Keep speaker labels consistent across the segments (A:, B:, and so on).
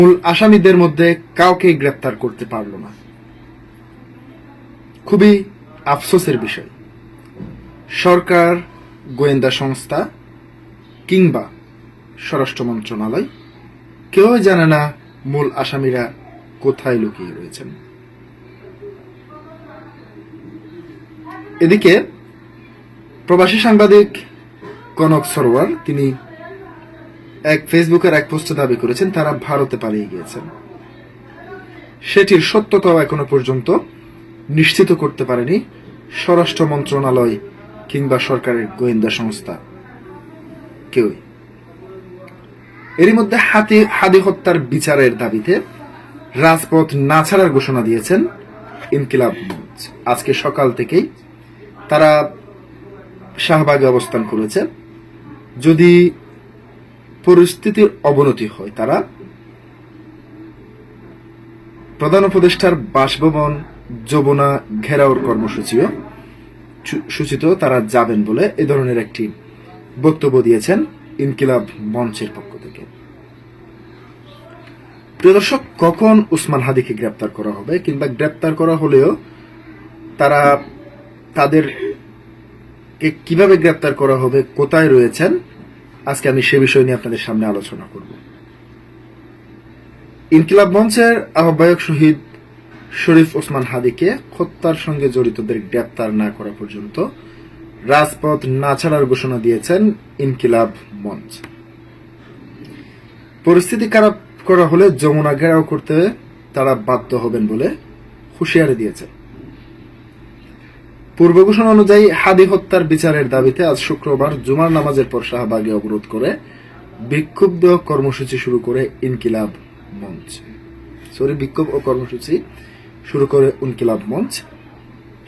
A: মূল আসামিদের মধ্যে কাউকে গ্রেপ্তার করতে পারল না। খুবই আফসোসের বিষয়। সরকার, গোয়েন্দা সংস্থা কিংবা স্বরাষ্ট্র মন্ত্রণালয় কেউ জানে না মূল আসামিরা কোথায় লুকিয়ে রয়েছেন। এদিকে প্রবাসী সাংবাদিক কনক সরোয়ার তিনি ফেসবুকের এক পোস্টে দাবি করেছেন তারা ভারতে পালিয়ে গিয়েছেন। সেটির সত্যতাও এখনো পর্যন্ত নিশ্চিত করতে পারেনি স্বরাষ্ট্র মন্ত্রণালয় কিংবা সরকারের গোয়েন্দা সংস্থা কেউই। এরই মধ্যে হাদি হত্যার বিচারের দাবিতে রাজপথ না ছাড়ার ঘোষণা দিয়েছেন ইনকিলাব মঞ্চ। আজকে সকাল থেকেই তারা শাহবাগে অবস্থান করেছে। যদি পরিস্থিতির অবনতি হয় তারা প্রধান উপদেষ্টার বাসভবন যমুনা ঘেরাওর কর্মসূচিতেও তারা যাবেন বলে এ ধরনের একটি বক্তব্য দিয়েছেন ইনকিলাব মঞ্চের পক্ষ থেকে। প্রিয় দর্শক, কখন ওসমান হাদিকে গ্রেপ্তার করা হবে কিংবা গ্রেপ্তার করা হলেও তারা তাদেরকে কিভাবে গ্রেপ্তার করা হবে, কোথায় রয়েছেন, আজকে আমি সে বিষয় নিয়ে আপনাদের সামনে আলোচনা করব। ইনকিলাব মঞ্চের আহ্বায়ক শহীদ শরীফ ওসমান হাদিকে হত্যার সঙ্গে জড়িতদের গ্রেপ্তার না করা পর্যন্ত রাজপথ না ছাড়ার ঘোষণা দিয়েছেন ইনকিলাব মঞ্চ। পরিস্থিতি খারাপ করা হলে যমুনা ঘেরাও করতে তারা বাধ্য হবেন বলে হুঁশিয়ারি দিয়েছে। পূর্ব ঘোষণা অনুযায়ী হাদি হত্যার বিচারের দাবিতে আজ শুক্রবার জুমার নামাজের পর শাহবাগে অবরোধ করে বিক্ষুব্ধ কর্মসূচি শুরু করে ইনকিলাব মঞ্চ। বিক্ষোভ ও কর্মসূচি শুরু করে ইনকিলাব মঞ্চ।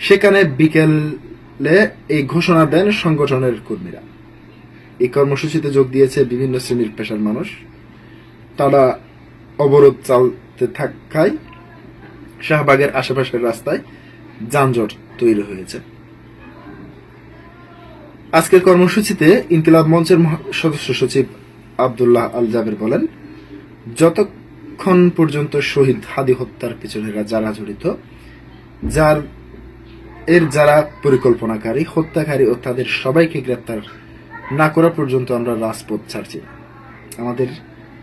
A: সেখানে বিকেলে এই ঘোষণা দেন সংগঠনের কর্মীরা। এই কর্মসূচিতে যোগ দিয়েছে বিভিন্ন শ্রেণীর পেশার মানুষ। তারা অবরোধ চালতে থাকায় শাহবাগের আশেপাশের রাস্তায় যানজট তৈরি হয়েছে। আজকের কর্মসূচিতে ইনকিলাব মঞ্চের সদস্য সচিব আব্দুল্লাহ আল জাবের বলেন, যতক্ষণ পর্যন্ত শহীদ হাদি হত্যার পিছনে যারা জড়িত, যারা পরিকল্পনাকারী, হত্যাকারী ও তাদের সবাইকে গ্রেপ্তার না করা পর্যন্ত আমরা রাজপথ ছাড়ছি না। আমাদের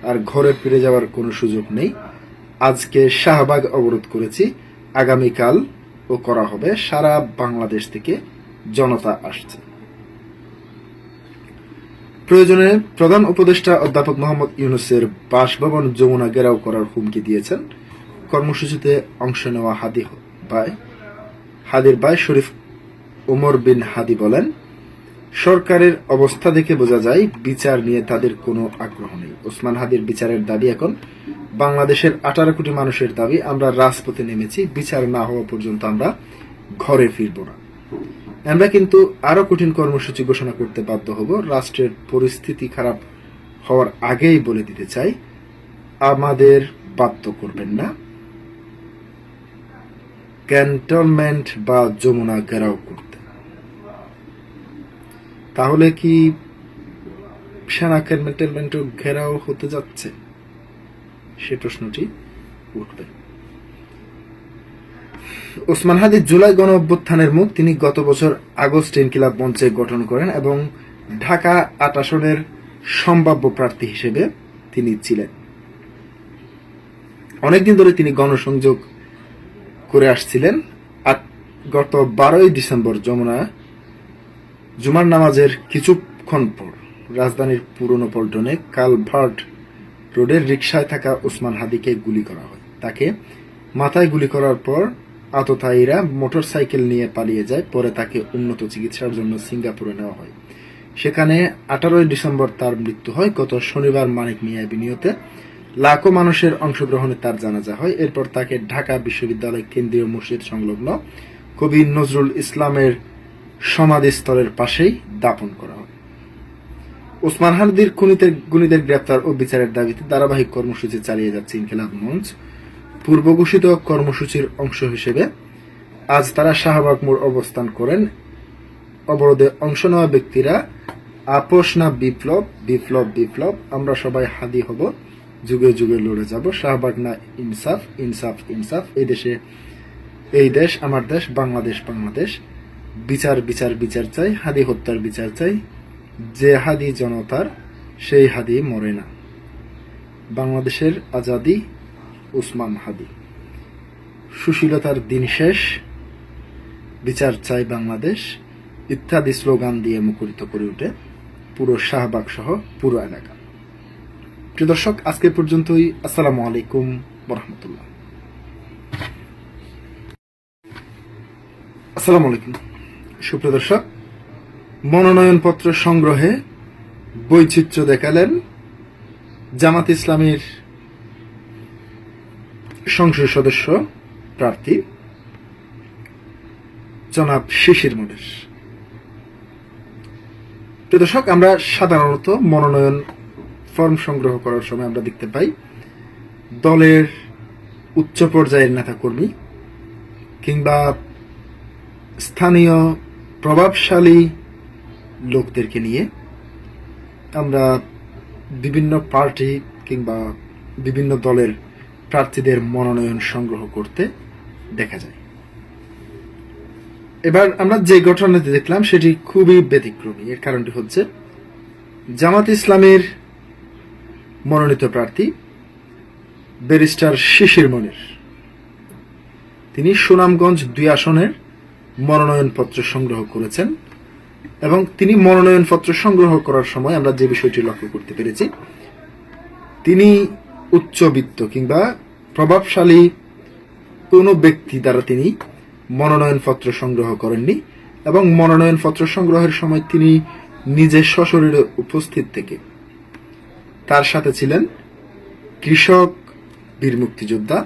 A: আর ঘরে ফিরে যাওয়ার কোনো সুযোগ নেই। আজকে শাহবাগ অবরোধ করেছি, আগামীকাল ও করা হবে। সারা বাংলাদেশ থেকে জনতা আসছে। প্রয়োজনে প্রধান উপদেষ্টা অধ্যাপক মোহাম্মদ ইউনূসের বাসভবন যমুনা ঘেরাও করার হুমকি দিয়েছেন। কর্মসূচিতে অংশ নেওয়া হাদির ভাই শরীফ ওমর বিন হাদি বলেন, সরকারের অবস্থা দেখে বোঝা যায় বিচার নিয়ে তাদের কোনো আগ্রহ নেই। ওসমান হাদির বিচারের দাবি এখন বাংলাদেশের 18 কোটি মানুষের দাবি। আমরা রাজপথে নেমেছি, বিচার না হওয়া পর্যন্ত আমরা ঘরে ফিরব না। আমরা কিন্তু আরো কঠিন কর্মসূচি ঘোষণা করতে বাধ্য হব। রাষ্ট্রের পরিস্থিতি খারাপ হওয়ার আগেই বলে দিতে চাই, আমাদের বাধ্য করবেন না ক্যান্টনমেন্ট বা যমুনা ঘেরাও করতে। তাহলে কি সেনা ক্যান্টনমেন্ট ঘেরাও হতে যাচ্ছে? সে প্রশ্নটি উঠবে। ওসমান হাদি জুলাই গণ অভ্যুত্থানের মুখ। তিনি গত বছর আগস্টে ইনকিলাব মঞ্চে গঠন করেন এবং ঢাকা 8 আসনের সম্ভাব্য প্রার্থী হিসেবে তিনি ছিলেন। অনেকদিন ধরে তিনি গণসংযোগ করে আসছিলেন। গত 12 ডিসেম্বর জুমার নামাজের কিছুক্ষণ পর রাজধানীর পুরনো পল্টনে কালভার্ট রোডের রিকশায় থাকা ওসমান হাদিকে গুলি করা হয়। তাকে মাথায় গুলি করার পর আততায়ীরা মোটরসাইকেল নিয়ে পালিয়ে যায়। পরে তাকে উন্নত চিকিৎসার জন্য সিঙ্গাপুরে নেওয়া হয়। সেখানে 18 ডিসেম্বর তার মৃত্যু হয়। গত শনিবার মানিক মিয়া এভিনিউতে লাখো মানুষের অংশগ্রহণে তার জানাজা হয়। এরপর তাকে ঢাকা বিশ্ববিদ্যালয় কেন্দ্রীয় মসজিদ সংলগ্ন কবি নজরুল ইসলামের সমাধিস্থলের পাশেই দাফন করা হয়। ওসমান হাদির খুনিদের গ্রেপ্তার ও বিচারের দাবিতে ধারাবাহিক কর্মসূচি চালিয়ে যাচ্ছে ইনকিলাব মঞ্চ। পূর্ব ঘোষিত কর্মসূচির অংশ হিসেবে আজ তারা শাহবাগ মোড় অবস্থান করেন। অবরোধে অংশ নেওয়া ব্যক্তিরা আপোষ না বিপ্লব, বিপ্লব বিপ্লব, আমরা সবাই হাদি হব, যুগে যুগে লড়ে যাব। শাহবাগ না ইনসাফ, ইনসাফ ইনসাফ। এই দেশ আমার দেশ, বাংলাদেশ বাংলাদেশ। বিচার বিচার বিচার চাই, হাদি হত্যার বিচার চাই। যে হাদি জনতার, সেই হাদি মরে না। বাংলাদেশের আজাদি, উসমান হাদি। সুশীলতার দিন শেষ, বিচার চাই বাংলাদেশ ইত্যাদি স্লোগান দিয়ে মুখরিত করে ওঠে পুরো শাহবাগ সহ পুরো এলাকা। প্রিয় দর্শক, আজকে পর্যন্তই। আসসালামু আলাইকুম ওয়া আসসালামু আলাইকুম। সুপ্রিয় দর্শক, মনোনয়নপত্র সংগ্রহে বৈচিত্র্য দেখালেন জামাত ইসলামীর সংসদ সদস্য প্রার্থী জনাব শিশির মনির। প্রিয় দর্শক, আমরা সাধারণত মনোনয়ন ফর্ম সংগ্রহ করার সময় আমরা দেখতে পাই দলের উচ্চ পর্যায়ের নেতাকর্মী কিংবা স্থানীয় প্রভাবশালী লোকদেরকে নিয়ে আমরা বিভিন্ন পার্টি কিংবা বিভিন্ন দলের প্রার্থীদের মনোনয়ন সংগ্রহ করতে দেখা যায়। এবার আমরা যে ঘটনাটি দেখলাম সেটি খুবই ব্যতিক্রমী। এর কারণটি হচ্ছে জামাত ইসলামের মনোনীত প্রার্থী ব্যারিস্টার শিশির মনির, তিনি সুনামগঞ্জ 2 আসনের মনোনয়নপত্র সংগ্রহ করেছেন এবং তিনি মনোনয়নপত্র সংগ্রহ করার সময় আমরা যে বিষয়টি লক্ষ্য করতে পেরেছি, তিনি উচ্চবিত্ত কিংবা প্রভাবশালী কোনো ব্যক্তি দ্বারা তিনি মনোনয়নপত্র সংগ্রহ করেননি এবং মনোনয়নপত্র সংগ্রহের সময় তিনি নিজে সশরীরে উপস্থিত থেকে তার সাথে ছিলেন কৃষক, বীর মুক্তিযোদ্ধা,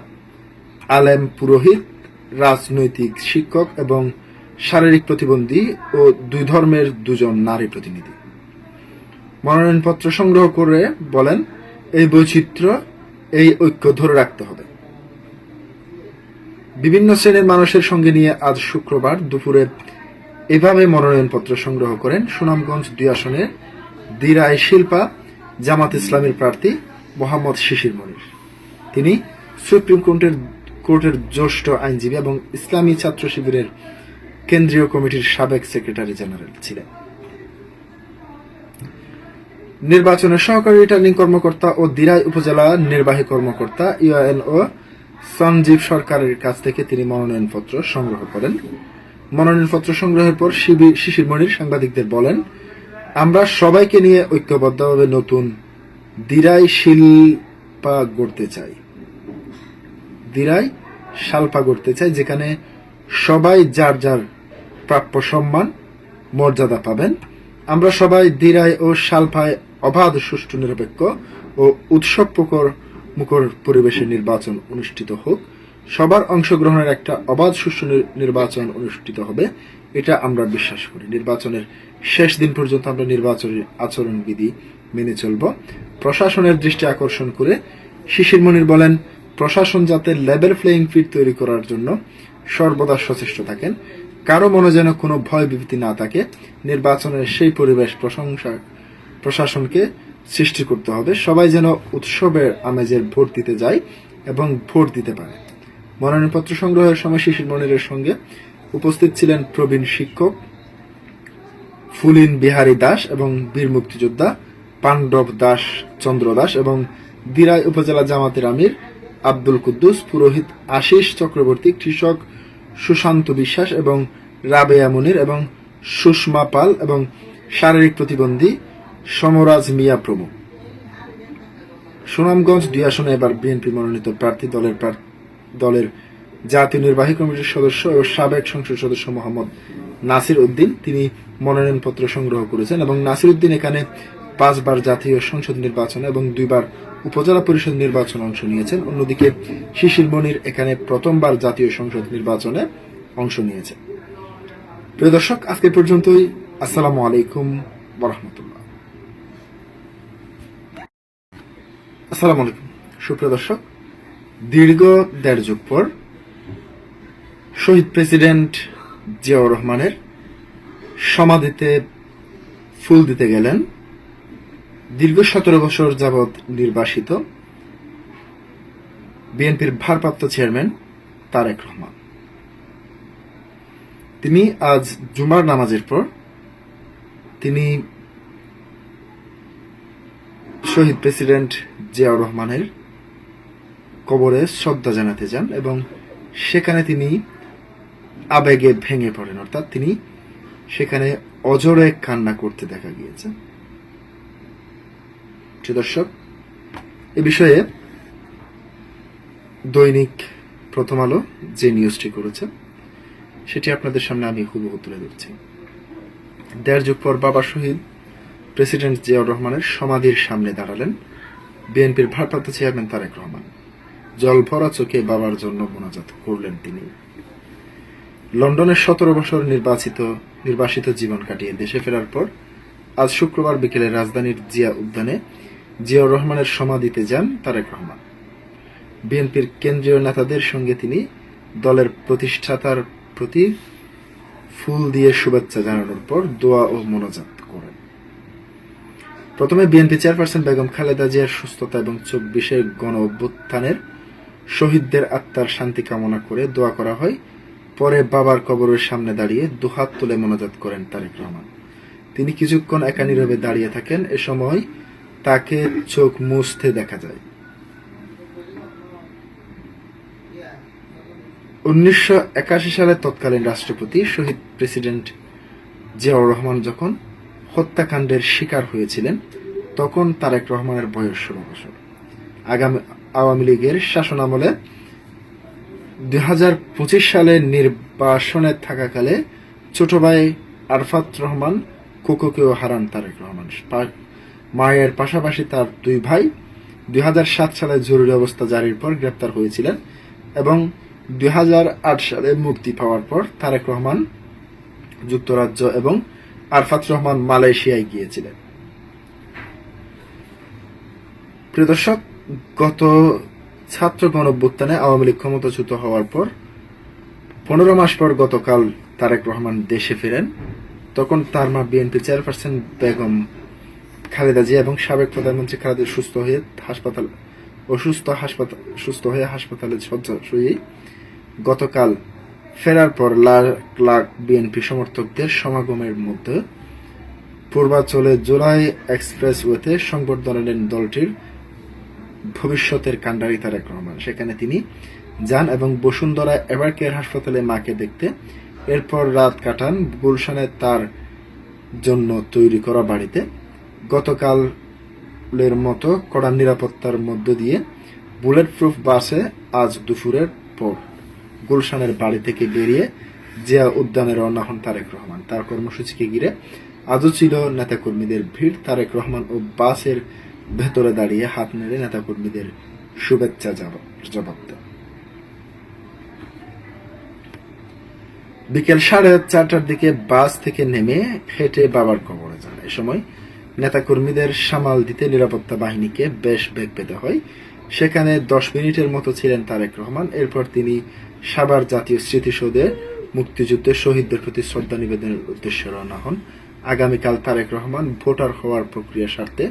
A: আলেম, পুরোহিত, রাজনৈতিক শিক্ষক এবং শারীরিক প্রতিবন্ধী ও 2 ধর্মের 2 জন নারী প্রতিনিধি। মনোনয়নপত্র সংগ্রহ করে বলেন, এই বৈচিত্র্য, এই ঐক্য ধরে রাখতে হবে। বিভিন্ন শ্রেণীর মানুষের সঙ্গে নিয়ে আজ শুক্রবার দুপুরে এভাবে মনোনয়নপত্র সংগ্রহ করেন সুনামগঞ্জ 2 আসনের দিরাই শিল্পা জামাত ইসলামের প্রার্থী মোহাম্মদ শিশির মনির। তিনি সুপ্রিম কোর্টের জ্যেষ্ঠ আইনজীবী এবং ইসলামী ছাত্র শিবিরের কেন্দ্রীয় কমিটির সাবেক সেক্রেটারি জেনারেল ছিলেন। নির্বাচনের সহকারী রিটার্নিং কর্মকর্তা ও দিরাই উপজেলা নির্বাহী কর্মকর্তা ইউএনও সঞ্জীব সরকারের কাছ থেকে তিনি মনোনয়নপত্র সংগ্রহ করেন। মনোনয়নপত্র সংগ্রহের পর শিশির মনির সাংবাদিকদের বলেন, আমরা সবাইকে নিয়ে ঐক্যবদ্ধভাবে নতুন দিরাই শিল্পা গড়তে চাই, দিরাই শালপা গড়তে চাই, যেখানে সবাই যার যার প্রাপ্য সম্মান মর্যাদা পাবেন। আমরা সবাই দিরাই ও শালপায় অবাধ, সুষ্ঠু, নিরপেক্ষ ও উৎসব মুখর পরিবেশে নির্বাচন অনুষ্ঠিত হোক। সবার অংশগ্রহণের একটা অবাধ, সুষ্ঠু নির্বাচন অনুষ্ঠিত হবে, এটা আমরা বিশ্বাস করি। নির্বাচনের শেষ দিন পর্যন্ত আমরা নির্বাচনের আচরণবিধি মেনে চলব। প্রশাসনের দৃষ্টি আকর্ষণ করে শিশির মনির বলেন, প্রশাসন যাতে লেভেল প্লেইং ফিল্ড তৈরি করার জন্য সর্বদা সচেষ্ট থাকেন, কারো মনে যেন কোনো ভয় বিভীতি না থাকে। নির্বাচনের সেই পরিবেশ প্রশাসনকে সৃষ্টি করতে হবে। সবাই যেন উৎসবের আমেজের ভোট দিতে যায় এবং ভোট দিতে পারে। মনোনয়নপত্র সংগ্রহের সময় শিশির মনিরের সঙ্গে উপস্থিত ছিলেন প্রবীণ শিক্ষক ফুলিন বিহারী দাস এবং বীর মুক্তিযোদ্ধা পাণ্ডব দাস চন্দ্র দাস এবং দিরাই উপজেলা জামাতের আমির আব্দুল কুদ্দুস, পুরোহিত আশিস চক্রবর্তী, কৃষক সুশান্ত বিশ্বাস এবং রাবেয়া মুনির এবং সুষমা পাল এবং শারীরিক প্রতিবন্ধী সমরাজ মিয়া প্রমুখ। সুনামগঞ্জ 2 আসনে এবার বিএনপি মনোনীত প্রার্থী দলের জাতীয় নির্বাহী কমিটির সদস্য ও সাবেক সংসদ সদস্য মোহাম্মদ নাসির উদ্দিন, তিনি মনোনয়নপত্র সংগ্রহ করেছেন এবং নাসির উদ্দিন এখানে 5 বার জাতীয় সংসদ নির্বাচনে এবং 2 বার উপজেলা পরিষদ নির্বাচনে অংশ নিয়েছেন। অন্যদিকে শিশির মনির এখানে প্রথমবার জাতীয় সংসদ নির্বাচনে অংশ নিয়েছেন। প্রিয় দর্শক, আজকে পর্যন্তই। আসসালামু আলাইকুম ওয়া রাহমাতুল্লাহ। আসসালামু আলাইকুম। সুপ্রিয় দর্শক, দীর্ঘ 1.5 যুগ পর শহীদ প্রেসিডেন্ট জিয়াউর রহমানের সমাধিতে ফুল দিতে গেলেন দীর্ঘ 17 বছর যাবৎ নির্বাসিত বিএনপির ভারপ্রাপ্ত চেয়ারম্যান তারেক রহমান। তিনি আজ জুমার নামাজের পর তিনি শহীদ প্রেসিডেন্ট জিয়াউর রহমানের কবরে শ্রদ্ধা জানাতে যান এবং সেখানে তিনি আবেগে ভেঙে পড়েন, অর্থাৎ তিনি সেখানে অজরে কান্না করতে দেখা গিয়েছে। দর্শক, এ বিষয়ে দৈনিক প্রথম আলো যে নিউজটি করেছে সেটি আপনাদের সামনে আমি হুবহু তুলে ধরছি। ১.৫ যুগ পর বাবা শহীদ প্রেসিডেন্ট জিয়াউর রহমানের সমাধির সামনে দাঁড়ালেন বিএনপির ভারপ্রাপ্ত চেয়ারম্যান তারেক রহমান। জল ভরা চোখে বাবার জন্য মোনাজাত করলেন তিনি। লন্ডনের ১৭ বছর নির্বাসিত জীবন কাটিয়ে দেশে ফেরার পর আজ শুক্রবার বিকেলে রাজধানীর জিয়া উদ্যানে জিয়াউর রহমানের সমাধিতে যান তারেক রহমান। বিএনপির কেন্দ্রীয় নেতাদের সঙ্গে তিনি দলের প্রতিষ্ঠাতার প্রতি ফুল দিয়ে শুভেচ্ছা জানানোর পর দোয়া ও মোনাজাত করেন। প্রথমে বিএনপি চেয়ারপারসন বেগম খালেদা জিয়ার সুস্থতা এবং ২৪-এর গণ অভ্যুত্থানের শহীদদের আত্মার শান্তি কামনা করে দোয়া করা হয়। পরে বাবার কবরের সামনে দাঁড়িয়ে দুহাত তুলে মোনাজাত করেন তারেক রহমান। তিনি কিছুক্ষণ একা নীরবে দাঁড়িয়ে থাকেন। এ সময় তাকে চোখ মুছতে দেখা যায়। ১৯৮১ সালে তৎকালীন রাষ্ট্রপতি শহীদ প্রেসিডেন্ট জিয়াউর রহমান যখন হত্যাকাণ্ডের শিকার হয়েছিলেন তখন তারেক রহমানের বয়স ১৬ বছর। আওয়ামী লীগের শাসনামলে ২০২৫ সালে নির্বাসনে থাকাকালে ছোট ভাই আরফাত রহমান কোকোকেও হারান তারেক রহমান। মায়ের পাশাপাশি তার ২ ভাই ২০০৭ সালে জরুরি অবস্থা জারির পর গ্রেপ্তার হয়েছিলেন এবং ২০০৮ সালে মুক্তি পাওয়ার পর তারেক রহমান যুক্তরাজ্য এবং আরফাত রহমান মালয়েশিয়ায় গিয়েছিলেন। প্রিয় দর্শক, গত ছাত্র গণঅভ্যুত্থানে আওয়ামী লীগ ক্ষমতাচ্যুত হওয়ার পর ১৫ মাস পর গতকাল তারেক রহমান দেশে ফেরেন। তখন তার মা বিএনপি চেয়ারপারসন বেগম খালেদা জিয়া এবং সাবেক প্রধানমন্ত্রী খালেদা সুস্থ হয়ে হাসপাতালে শয্যাশয়ী। গতকাল ফেরার পর লাখ লাখ বিএনপি সমর্থকদের সমাগমের মধ্যে পূর্বাঞ্চলে জুলাই এক্সপ্রেসওয়েতে সংবর্ধনা নেন দলটির ভবিষ্যতের কাণ্ডারি তারেক রহমান। সেখানে তিনি যান এবং বসুন্ধরা এভারকেয়ার হাসপাতালে মাকে দেখতে। এরপর রাত কাটান গুলশানে তার জন্য তৈরি করা বাড়িতে। গতকালের মতো কড়া নিরাপত্তার মধ্য দিয়ে বুলেট প্রুফ বাসে আজ দুপুরের পর গুলশানের বাড়ি থেকে বেরিয়ে জিয়া উদ্যানে রওনা হন তারেক রহমান। তার কর্মসূচিকে ঘিরে আজও ছিল নেতাকর্মীদের ভিড়। তারেক রহমান ও বাসের ভেতরে দাঁড়িয়ে হাত নেড়ে নেতাকর্মীদের শুভেচ্ছা জবাব দেন। বিকেল 4:30টার দিকে বাস থেকে নেমে হেঁটে বাবার কবরে যান। এ সময় নেতাকর্মীদের সামাল দিতে নিরাপত্তা বাহিনীকে বেশ বেগ পেতে হয়। সেখানে 10 মিনিটের মতো ছিলেন তারেক রহমান। এরপর তিনি সাভার জাতীয় স্মৃতিসৌধে মুক্তিযুদ্ধের শহীদদের প্রতি শ্রদ্ধা নিবেদনের উদ্দেশ্যে রওনা হন। আগামীকাল তারেক রহমান ভোটার হওয়ার প্রক্রিয়া স্বার্থে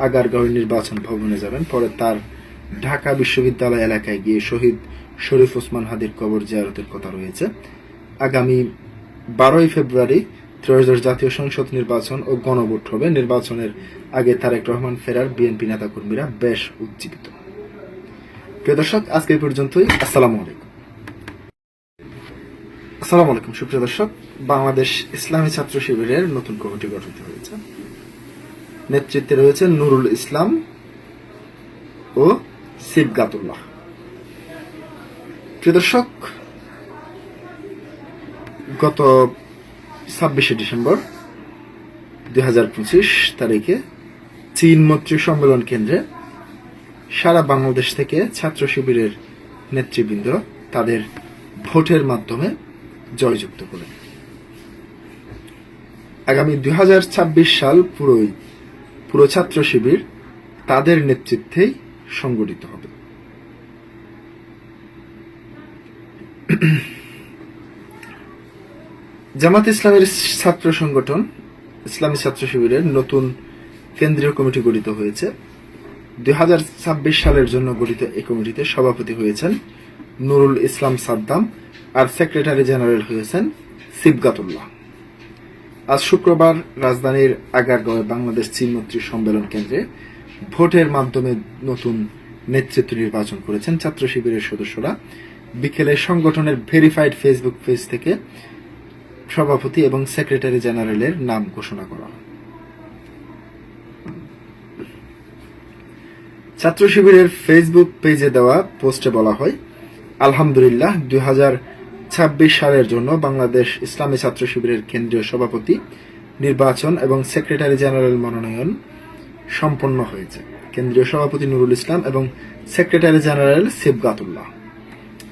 A: আগারগাঁও নির্বাচন ভবনে যাবেন। পরে তার ঢাকা বিশ্ববিদ্যালয় এলাকায় গিয়ে শহীদ শরীফ ওসমান হাদির কবর জিয়ারতের কথা রয়েছে। আগামী 12 ফেব্রুয়ারি ত্রয়োদশ জাতীয় সংসদ নির্বাচন ও গণভোট হবে। নির্বাচনের আগে তারেক রহমান ফেরার বিএনপি নেতাকর্মীরা বেশ উজ্জীবিত। প্রিয় দর্শক, আজকে এই পর্যন্তই। আসসালামু আলাইকুম। সুপ্রিয় দর্শক, বাংলাদেশ ইসলামী ছাত্র শিবিরের নতুন কমিটি গঠিত হয়েছে। নেতৃত্বে রয়েছে নুরুল ইসলাম ও সিবগাতুল্লাহ। প্রিয় দর্শক, গত 26শে ডিসেম্বর 2025 তারিখে চীন মৈত্রী সম্মেলন কেন্দ্রে সারা বাংলাদেশ থেকে ছাত্র শিবিরের নেতৃবৃন্দ তাদের ভোটের মাধ্যমে জয়যুক্ত করেন। আগামী 2026 সাল পুরো ছাত্র শিবির তাদের নেতৃত্বেই সংগঠিত হবে। জামাত ইসলামের ছাত্র সংগঠন ইসলামী ছাত্র শিবিরের নতুন কেন্দ্রীয় কমিটি গঠিত হয়েছে। 2026 সালের জন্য গঠিত এই কমিটিতে সভাপতি হয়েছেন নুরুল ইসলাম সাদ্দাম আর সেক্রেটারি জেনারেল হয়েছেন সিবগাতুল্লাহ। আজ শুক্রবার রাজধানীর আগারগাঁওয়ে বাংলাদেশ চীন মৈত্রী সম্মেলন কেন্দ্রে ভোটের মাধ্যমে নতুন নেতৃত্ব নির্বাচন করেছেন ছাত্র শিবিরের সদস্যরা। বিকেলে সংগঠনের ভেরিফাইড ফেসবুক পেজ থেকে সভাপতি এবং সেক্রেটারি জেনারেলের নাম ঘোষণা করা হয়। ছাত্র শিবিরের ফেসবুক পেজে দেওয়া পোস্টে বলা হয়, আলহামদুলিল্লাহ, 2026 সালের জন্য বাংলাদেশ ইসলামী ছাত্র শিবিরের কেন্দ্রীয় সভাপতি নির্বাচন এবং সেক্রেটারি জেনারেল মনোনয়ন সম্পন্ন হয়েছে। কেন্দ্রীয় সভাপতি নুরুল ইসলাম এবং সেক্রেটারি জেনারেল সিবগাতুল্লাহ।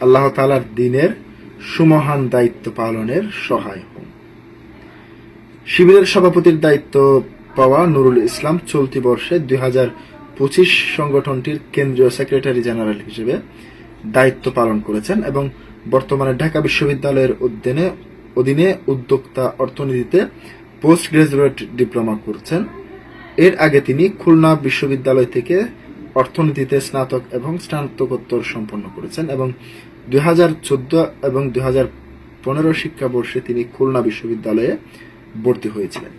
A: আল্লাহ তাআলার দ্বীনের সুমহান দায়িত্ব পালনের সহায় হন। শিবিরের সভাপতির দায়িত্ব পাওয়া নুরুল ইসলাম চলতি বর্ষে 2025 সংগঠনটির কেন্দ্রীয় সেক্রেটারি জেনারেল হিসেবে দায়িত্ব পালন করেছেন এবং বর্তমানে ঢাকা বিশ্ববিদ্যালয়ের অধীনে উদ্যোক্তা অর্থনীতিতে পোস্ট গ্রাজুয়েট ডিপ্লোমা করছেন। এর আগে তিনি খুলনা বিশ্ববিদ্যালয় থেকে অর্থনীতিতে স্নাতক এবং স্নাতকোত্তর সম্পন্ন করেছেন এবং 2014 এবং 2015 শিক্ষাবর্ষে তিনি খুলনা বিশ্ববিদ্যালয়ে ভর্তি হয়েছিলেন।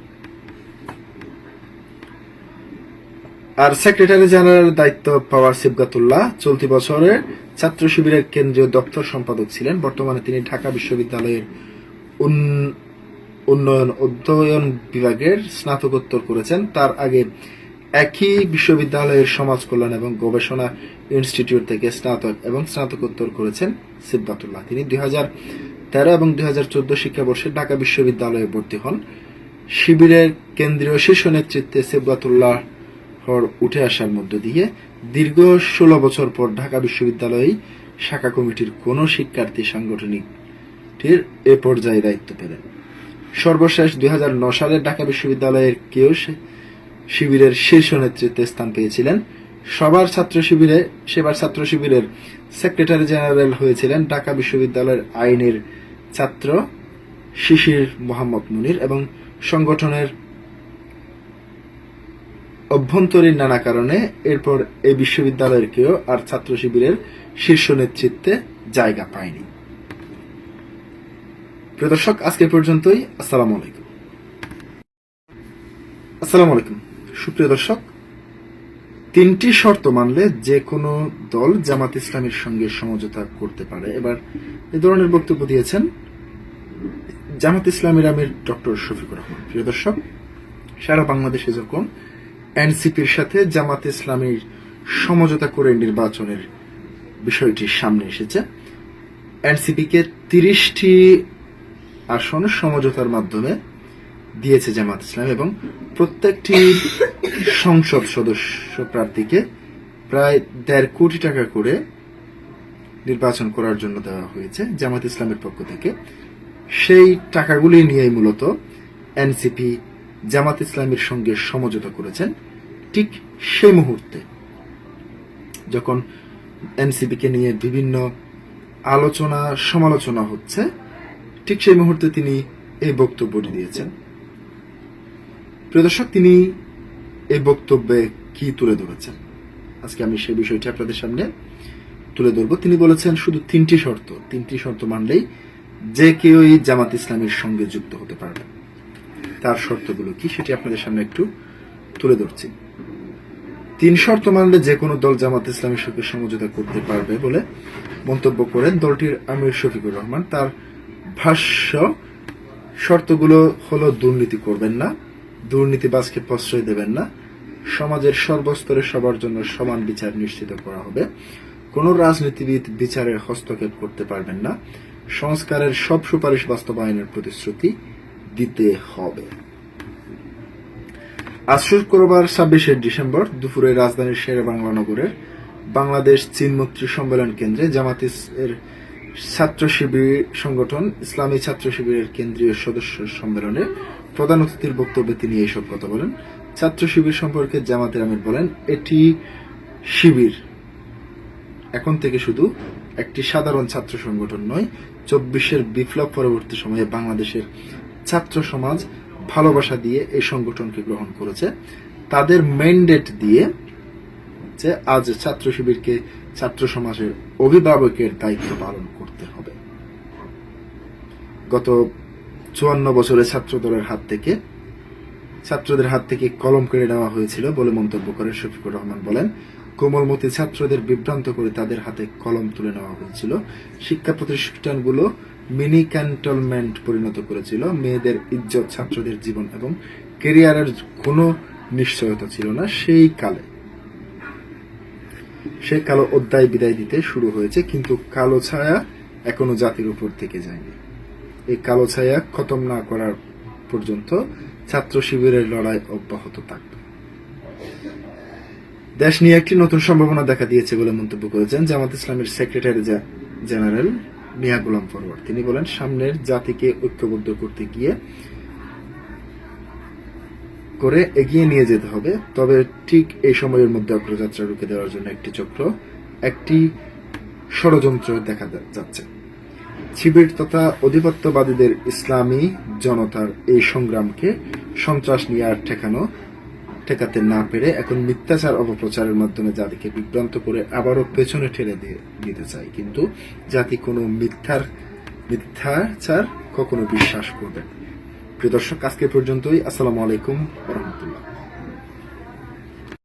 A: আর সেক্রেটারি জেনারেল দায়িত্ব পাওয়া সিবগাতুল্লাহ চলতি বছরে ছাত্র শিবিরের কেন্দ্রীয় দপ্তর সম্পাদক ছিলেন। বর্তমানে তিনি ঢাকা বিশ্ববিদ্যালয়ের উন্নয়ন অধ্যয়ন বিভাগের স্নাতকোত্তর করেছেন। তার আগে একই বিশ্ববিদ্যালয়ের সমাজ কল্যাণ এবং গবেষণা ইনস্টিটিউট থেকে স্নাতক এবং স্নাতকোত্তর করেছেন সিবগাতুল্লাহ। তিনি 2013 এবং 2014 শিক্ষাবর্ষে ঢাকা বিশ্ববিদ্যালয়ে ভর্তি হন। শিবিরের কেন্দ্রীয় শীর্ষ নেতৃত্বে সিবগাতুল্লাহ উঠে আসার মধ্য দিয়ে দীর্ঘ 16 বছর পর ঢাকা বিশ্ববিদ্যালয় শাখা কমিটির কোন শিক্ষার্থী সাংগঠনিকটির এ পর্যায়ে দায়িত্ব পেলেন। সর্বশেষ 2009 সালে ঢাকা বিশ্ববিদ্যালয়ের কেউ শিবিরের শীর্ষ নেতৃত্বে স্থান পেয়েছিলেন। সেবার ছাত্র শিবিরের সেক্রেটারি জেনারেল হয়েছিলেন ঢাকা বিশ্ববিদ্যালয়ের আইনের ছাত্র শিশির মোহাম্মদ মুনির এবং সংগঠনের অভ্যন্তরীণ নানা কারণে এরপর এই বিশ্ববিদ্যালয়ের কেউ আর ছাত্র শিবিরের শীর্ষ নেতৃত্বে জায়গা পায়নি। প্রিয় দর্শক, আজকে পর্যন্তই। আসসালামু আলাইকুম। সুপ্রিয় দর্শক, 3টি শর্ত মানলে যে কোনো দল জামাত ইসলামের সঙ্গে সমঝোতা করতে পারে। এবার এই ধরনের বক্তব্য দিয়েছেন জামাত ইসলামের আমির ডক্টর শফিকুর রহমান। প্রিয় দর্শক, সারা বাংলাদেশে যখন এনসিপির সাথে জামাত ইসলামীর সমঝোতা করে নির্বাচনের বিষয়টি সামনে এসেছে, এনসিপিকে 30টি আসন সমঝোতার মাধ্যমে দিয়েছে জামাত ইসলাম এবং প্রত্যেকটি সংসদ সদস্য প্রার্থীকে প্রায় 1.5 কোটি টাকা করে নির্বাচন করার জন্য দেওয়া হয়েছে জামাত ইসলামের পক্ষ থেকে। সেই টাকাগুলি নিয়েই মূলত এনসিপি জামাত ইসলামের সঙ্গে সমঝোতা করেছেন। ঠিক সেই মুহূর্তে যখন এনসিপিকে নিয়ে বিভিন্ন আলোচনা সমালোচনা হচ্ছে, ঠিক সেই মুহূর্তে তিনি এই বক্তব্যটি দিয়েছেন। প্রিয় দর্শক, তিনি এই বক্তব্যে কি তুলে ধরেছেন আজকে আমি সেই বিষয়টি আপনাদের সামনে তুলে ধরব। তিনি বলেছেন শুধু 3টি শর্ত মানলেই যে কেউই জামাত ইসলামের সঙ্গে যুক্ত হতে পারবে। তার শর্তগুলো কি সেটি আপনাদের সামনে একটু তুলে ধরছি। 3 শর্ত মানলে যে কোনো দল জামাত ইসলামের সঙ্গে সমঝোতা করতে পারবে বলে মন্তব্য করেন দলটির আমির শফিকুর রহমান। তার ভাষ্য, শর্তগুলো হলো দুর্নীতি করবেন না, দুর্নীতিবাজকে প্রশ্রয় দেবেন না, সমাজের সর্বস্তরে সবার জন্য সমান বিচার নিশ্চিত করা হবে, কোনো রাজনীতিবিদ বিচারের হস্তক্ষেপ করতে পারবেন না, সংস্কারের সব সুপারিশ বাস্তবায়নের প্রতিশ্রুতি দিতে হবে। আজ শুক্রবার 26 ডিসেম্বর দুপুরে রাজধানীর শেরেবাংলা নগরের বাংলাদেশ চীন মৈত্রী সম্মেলন কেন্দ্রে জামাতের ছাত্র শিবির সংগঠন ইসলামী ছাত্র শিবিরের কেন্দ্রীয় সদস্য সম্মেলনে প্রধান অতিথির বক্তব্যে তিনি এইসব কথা বলেন। ছাত্র শিবির সম্পর্কে জামাতের আমির বলেন, এটি শিবির এখন থেকে শুধু একটি সাধারণ ছাত্র সংগঠন নয়, 24-এর বিপ্লব পরবর্তী সময়ে বাংলাদেশের ছাত্র সমাজ ভালোবাসা দিয়ে এই সংগঠনকে গ্রহণ করেছে। তাদের ম্যান্ডেট দিয়ে হচ্ছে আজ ছাত্র শিবিরকে ছাত্র সমাজের অভিভাবকের দায়িত্ব পালন করতে হবে। গত 54 বছরে ছাত্রদের হাত থেকে কলম কেড়ে নেওয়া হয়েছিল বলে মন্তব্য করে শফিকুর রহমান বলেন, কোমলমতি ছাত্রদের বিভ্রান্ত করে তাদের হাতে কলম তুলে নেওয়া হয়েছিল। শিক্ষা প্রতিষ্ঠানগুলো মিনি ক্যান্টনমেন্ট পরিণত করেছিল। মেয়েদের ইজ্জত, ছাত্রদের জীবন এবং ক্যারিয়ারের কোনো নিশ্চয়তা ছিল না। সে কালো অধ্যায় বিদায় দিতে শুরু হয়েছে, কিন্তু কালো ছায়া এখনো জাতির উপর থেকে যায়নি। এই কালো ছায়া খতম না করার পর্যন্ত ছাত্র শিবিরের লড়াই অব্যাহত থাকবে। দেশ নিয়ে একটি নতুন সম্ভাবনা দেখা দিয়েছে বলে মন্তব্য করেছেন জামাত ইসলামের সেক্রেটারি জেনারেল মিয়া গোলাম পরোয়ার। তিনি বলেন, সামনের জাতিকে ঐক্যবদ্ধ করতে করে এগিয়ে নিয়ে যেতে হবে। তবে ঠিক এই সময়ের মধ্যে অগ্রযাত্রা রুখে দেওয়ার জন্য একটি ষড়যন্ত্র দেখা যাচ্ছে। শিবির তথা অধিপত্যবাদীদের ইসলামী জনতার এই সংগ্রামকে সন্ত্রাস নিয়ে আর ঠেকাতে না পেরে এখন মিথ্যাচার অপপ্রচারের মাধ্যমে জাতিকে বিভ্রান্ত করে আবারও পেছনে ঠেলে দিতে চায়। কিন্তু জাতি কোনো মিথ্যাচার কখনো বিশ্বাস করবে না। প্রিয় দর্শক, আজকে পর্যন্তই। আসসালামু আলাইকুম ওয়া রাহমাতুল্লাহ।